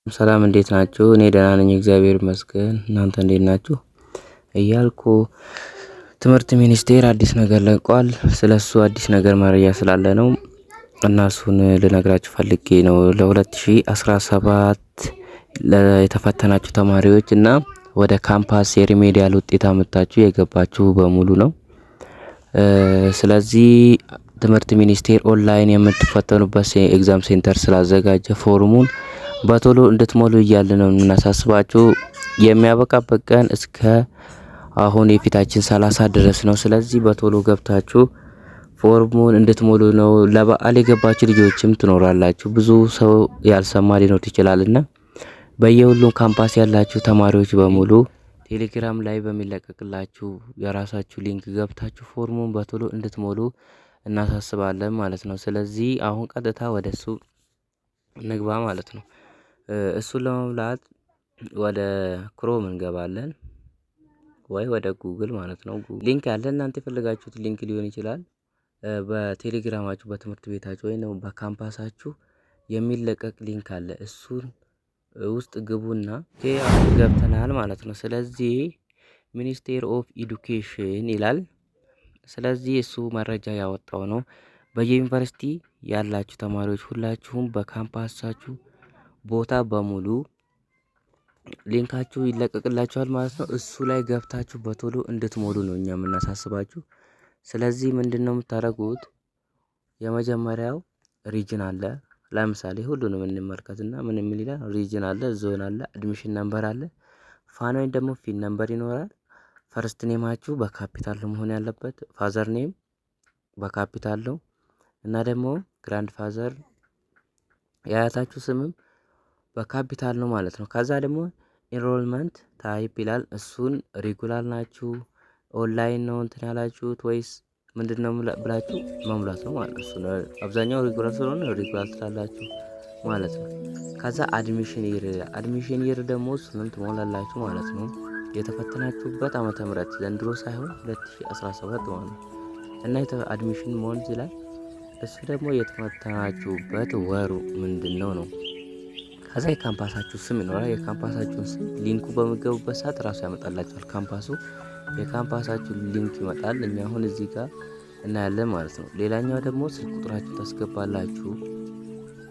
ሰላም እንዴት ናችሁ? እኔ ደህና ነኝ እግዚአብሔር ይመስገን። እናንተ እንዴት ናችሁ? እያልኩ ትምህርት ሚኒስቴር አዲስ ነገር ለቋል። ስለሱ አዲስ ነገር መረጃ ስላለ ነው እና እሱን ልነግራችሁ ፈልጌ ነው። ለ2017 የተፈተናችሁ ተማሪዎች እና ወደ ካምፓስ የሪሜዲያል ውጤት አመጣችሁ የገባችሁ በሙሉ ነው። ስለዚህ ትምህርት ሚኒስቴር ኦንላይን የምትፈተኑበት ኤግዛም ሴንተር ስላዘጋጀ ፎርሙን በቶሎ እንድትሞሉ እያለ ነው የምናሳስባችሁ። የሚያበቃበት ቀን እስከ አሁን የፊታችን 30 ድረስ ነው። ስለዚህ በቶሎ ገብታችሁ ፎርሙን እንድትሞሉ ነው። ለበዓል የገባችሁ ልጆችም ትኖራላችሁ። ብዙ ሰው ያልሰማ ሊኖር ይችላልና በየሁሉም ካምፓስ ያላችሁ ተማሪዎች በሙሉ ቴሌግራም ላይ በሚለቀቅላችሁ የራሳችሁ ሊንክ ገብታችሁ ፎርሙን በቶሎ እንድትሞሉ እናሳስባለን ማለት ነው። ስለዚህ አሁን ቀጥታ ወደሱ እንግባ ማለት ነው። እሱን ለመሙላት ወደ ክሮም እንገባለን ወይ ወደ ጉግል ማለት ነው። ሊንክ ያለ እናንተ የፈለጋችሁት ሊንክ ሊሆን ይችላል። በቴሌግራማችሁ በትምህርት ቤታችሁ ወይ ነው በካምፓሳችሁ የሚለቀቅ ሊንክ አለ። እሱን ውስጥ ግቡና አሁን ገብተናል ማለት ነው። ስለዚህ ሚኒስቴር ኦፍ ኢዱኬሽን ይላል። ስለዚህ እሱ መረጃ ያወጣው ነው። በየዩኒቨርሲቲ ያላችሁ ተማሪዎች ሁላችሁም በካምፓሳችሁ ቦታ በሙሉ ሊንካችሁ ይለቀቅላችኋል ማለት ነው። እሱ ላይ ገብታችሁ በቶሎ እንድትሞሉ ነው እኛ የምናሳስባችሁ። ስለዚህ ምንድነው የምታደርጉት? የመጀመሪያው ሪጅን አለ። ለምሳሌ ሁሉንም እንመልከትና ምን የሚል ይላል? ሪጅን አለ፣ ዞን አለ፣ አድሚሽን ነምበር አለ፣ ፋን ወይም ደግሞ ፊን ነምበር ይኖራል። ፈርስት ኔማችሁ በካፒታል መሆን ያለበት፣ ፋዘር ኔም በካፒታል ነው እና ደግሞ ግራንድ ፋዘር የአያታችሁ ስምም በካፒታል ነው ማለት ነው። ከዛ ደግሞ ኢንሮልመንት ታይፕ ይላል። እሱን ሬጉላር ናችሁ ኦንላይን ነው እንትን ያላችሁት ወይስ ምንድነው ብላችሁ መሙላት ነው ማለት ነው። እሱ አብዛኛው ሬጉላር ስለሆነ ሬጉላር ትላላችሁ ማለት ነው። ከዛ አድሚሽን ይር ደግሞ እሱንም ትሞላላችሁ ማለት ነው። የተፈተናችሁበት ዓመተ ምህረት ዘንድሮ ሳይሆን 2017 ማለት ነው። እና አድሚሽን ሞንዝ ላይ እሱ ደግሞ የተፈተናችሁበት ወሩ ምንድነው ነው። ከዛ የካምፓሳችሁ ስም ይኖራል። የካምፓሳችሁን ስም ሊንኩ በሚገቡበት ሰዓት ራሱ ያመጣላችኋል። ካምፓሱ የካምፓሳችሁ ሊንክ ይመጣል። እኛ አሁን እዚህ ጋር እናያለን ማለት ነው። ሌላኛው ደግሞ ስልክ ቁጥራችሁ ታስገባላችሁ።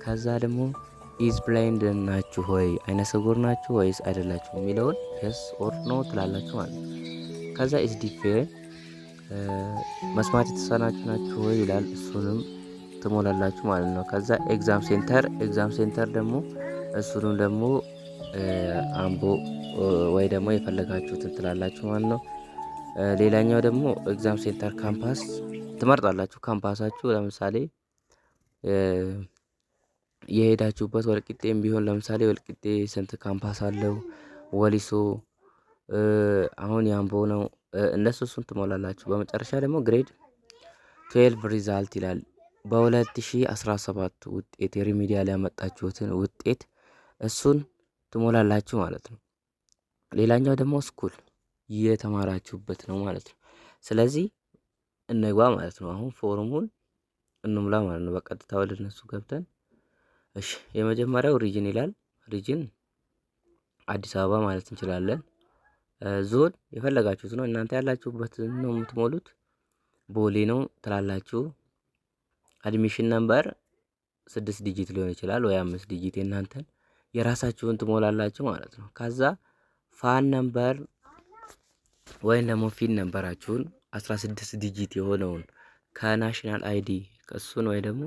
ከዛ ደግሞ ኢዝ ብላይንድ ናችሁ ወይ አይነ ስውር ናችሁ ወይስ አይደላችሁ የሚለውን የስ ኦር ኖ ትላላችሁ ማለት ነው። ከዛ ኢዝ ዲፌር መስማት የተሳናችሁ ናችሁ ወይ ይላል። እሱንም ትሞላላችሁ ማለት ነው። ከዛ ኤግዛም ሴንተር ደግሞ እሱንም ደግሞ አምቦ ወይ ደግሞ የፈለጋችሁትን ትላላችሁ ማለት ነው። ሌላኛው ደግሞ ኤግዛም ሴንተር ካምፓስ ትመርጣላችሁ። ካምፓሳችሁ ለምሳሌ የሄዳችሁበት ወልቂጤም ቢሆን ለምሳሌ ወልቂጤ ስንት ካምፓስ አለው? ወሊሶ አሁን ያምቦ ነው። እሱን ትሞላላችሁ። በመጨረሻ ደግሞ ግሬድ 12 ሪዛልት ይላል። በ2017 ውጤት የሪሚዲያል ያመጣችሁትን ውጤት እሱን ትሞላላችሁ ማለት ነው። ሌላኛው ደግሞ ስኩል የተማራችሁበት ነው ማለት ነው። ስለዚህ እንግባ ማለት ነው። አሁን ፎርሙን እንሙላ ማለት ነው። በቀጥታ ወደ እነሱ ገብተን እሺ፣ የመጀመሪያው ሪጅን ይላል። ሪጅን አዲስ አበባ ማለት እንችላለን። ዞን የፈለጋችሁት ነው እናንተ ያላችሁበት ነው የምትሞሉት። ቦሌ ነው ትላላችሁ። አድሚሽን ነምበር 6 ዲጂት ሊሆን ይችላል ወይ 5 ዲጂት የእናንተን የራሳችሁን ትሞላላችሁ ማለት ነው። ከዛ ፋን ነምበር ወይም ደግሞ ፊን ነምበራችሁን 16 ዲጂት የሆነውን ከናሽናል አይዲ እሱን ወይ ደግሞ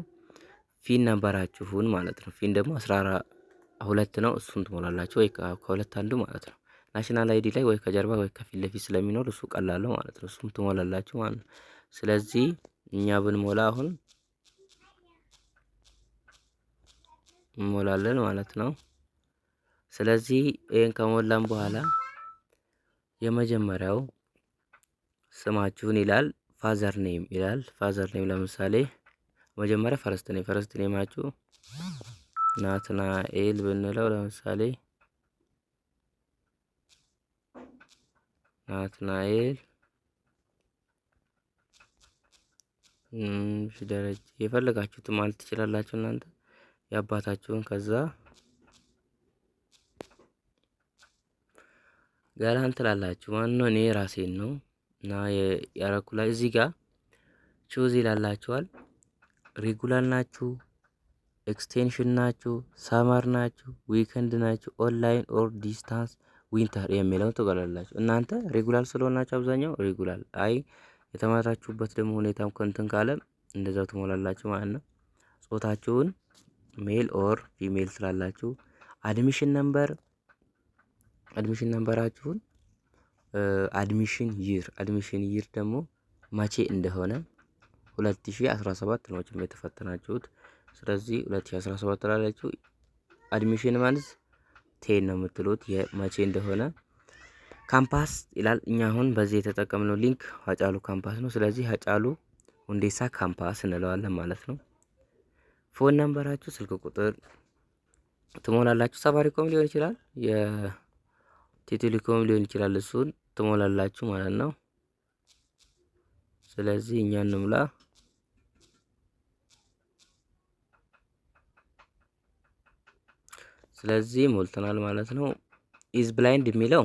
ፊን ነምበራችሁን ማለት ነው። ፊን ደግሞ 12 ነው። እሱን ትሞላላችሁ ወይ ከሁለት አንዱ ማለት ነው። ናሽናል አይዲ ላይ ወይ ከጀርባ ወይ ከፊት ለፊት ስለሚኖር እሱ ቀላል ነው ማለት ነው። እሱም ትሞላላችሁ ማለት ነው። ስለዚህ እኛ ብንሞላ አሁን እንሞላለን ማለት ነው። ስለዚህ ይሄን ከሞላን በኋላ የመጀመሪያው ስማችሁን ይላል። ፋዘር ኔም ይላል። ፋዘር ኔም ለምሳሌ መጀመሪያ ፈረስት ኔማችሁ ናትናኤል ብንለው ለምሳሌ ናትናኤል ደረጃ የፈለጋችሁት ማለት ትችላላችሁ እናንተ የአባታችሁን ከዛ ገላን ትላላችሁ ማለት ነው። እኔ ራሴን ነው እና ያረኩላ እዚህ ጋር ቹዝ ይላላችኋል። ሬጉላር ናችሁ፣ ኤክስቴንሽን ናችሁ፣ ሳመር ናችሁ፣ ዊከንድ ናችሁ፣ ኦንላይን ኦር ዲስታንስ ዊንተር የሚለውን ትገላላችሁ። እናንተ ሬጉላር ስለሆናችሁ አብዛኛው ሬጉላር፣ አይ የተማራችሁበት ደግሞ ሁኔታም ከንትን ካለ እንደዛው ትሞላላችሁ ማለት ነው። ጾታችሁን ሜል ኦር ፊሜል ትላላችሁ። አድሚሽን ነምበራችሁን አድሚሽን ይር ደግሞ መቼ እንደሆነ 2017 ነው የተፈተናችሁት። ስለዚህ 2017 ትላላችሁ። አድሚሽን ማለት ቴን ነው የምትሉት የመቼ እንደሆነ። ካምፓስ ይላል። እኛ አሁን በዚህ የተጠቀምነው ሊንክ ሀጫሉ ካምፓስ ነው። ስለዚህ ሀጫሉ ሁንዴሳ ካምፓስ እንለዋለን ማለት ነው። ፎን ነምበራችሁ ስልክ ቁጥር ትሞላላችሁ። ሳፋሪኮም ሊሆን ይችላል፣ የቴሌኮም ሊሆን ይችላል። እሱን ትሞላላችሁ ማለት ነው። ስለዚህ እኛ እንሙላ። ስለዚህ ሞልተናል ማለት ነው። ኢዝ ብላይንድ የሚለው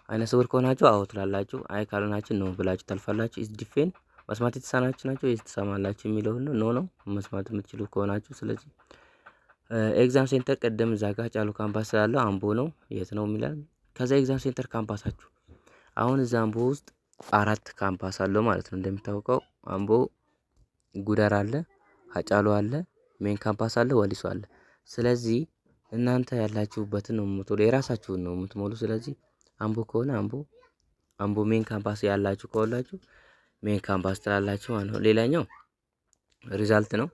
አይነ ስውር ከሆናችሁ አዎ ትላላችሁ። አይ ካልሆናችሁ ነው ብላችሁ ታልፋላችሁ። ኢዝ ዲፌን መስማት የተሳናችሁ ናቸው ኢዝ ትሰማላችሁ የሚለው ነው መስማት የምትችሉ ከሆናችሁ። ስለዚህ ኤግዛም ሴንተር ቀደም እዛ ጋር ሀጫሉ ካምፓስ ስላለው አምቦ ነው የት ነው የሚላል። ከዛ ኤግዛም ሴንተር ካምፓሳችሁ አሁን እዛ አምቦ ውስጥ 4 ካምፓስ አለው ማለት ነው። እንደሚታወቀው አምቦ ጉደር አለ፣ ሀጫሉ አለ፣ ሜን ካምፓስ አለ፣ ወሊሶ አለ። ስለዚህ እናንተ ያላችሁበትን ነው የምትሞሉ፣ የራሳችሁን ነው የምትሞሉ። ስለዚህ አምቦ ከሆነ አምቦ ሜን ካምፓስ ያላችሁ ከሆናችሁ ሜን ካምፓስ ትላላችሁ ማለት ነው። ሌላኛው ሪዛልት ነው።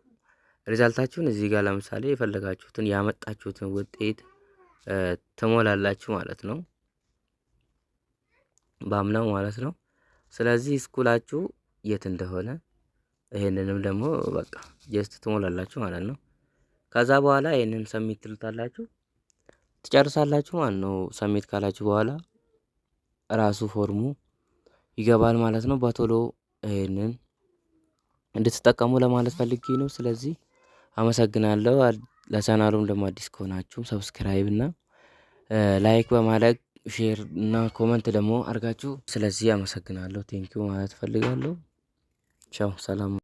ሪዛልታችሁን እዚህ ጋር ለምሳሌ የፈለጋችሁትን ያመጣችሁትን ውጤት ትሞላላችሁ ማለት ነው፣ ባምናው ማለት ነው። ስለዚህ ስኩላችሁ የት እንደሆነ ይሄንንም ደግሞ በቃ ጀስት ትሞላላችሁ ማለት ነው። ከዛ በኋላ ይሄንን ሰሚት ትሉታላችሁ፣ ትጨርሳላችሁ ማለት ነው። ሰሚት ካላችሁ በኋላ ራሱ ፎርሙ ይገባል ማለት ነው። በቶሎ ይሄንን እንድትጠቀሙ ለማለት ፈልጌ ነው። ስለዚህ አመሰግናለሁ። ለቻናሉም ደግሞ አዲስ ከሆናችሁም ሰብስክራይብ እና ላይክ በማድረግ ሼር እና ኮመንት ደግሞ አድርጋችሁ። ስለዚህ አመሰግናለሁ፣ ቴንኪው ማለት ፈልጋለሁ። ቻው፣ ሰላም።